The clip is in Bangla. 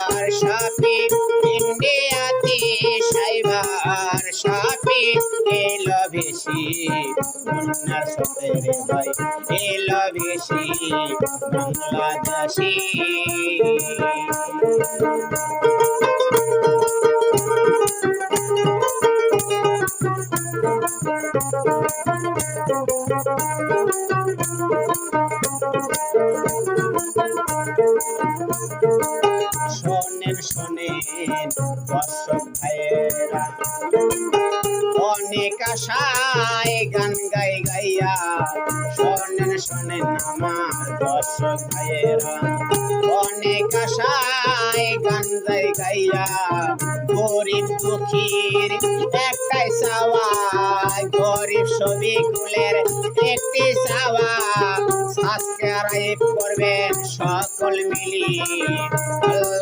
সাপে ইন্ডিয়াতে সাইবার সাপে এলো বেশি বন্যার সাথে রে ভাই এলো বেশি বাংলাদেশি শোনেন শোনেন দর্শক ভাইয়েরা অনেক আশায় গান গাইয়া শোনেন শোনেন আমার দর্শক ভাইয়েরা অনেক আশায় গান গাইয়া গরিব দুঃখীর একটাই চাওয়া গরিব ছবিগুলোর একটি চাওয়া সাবস্ক্রাইব করবেন সকল মিলিয়ে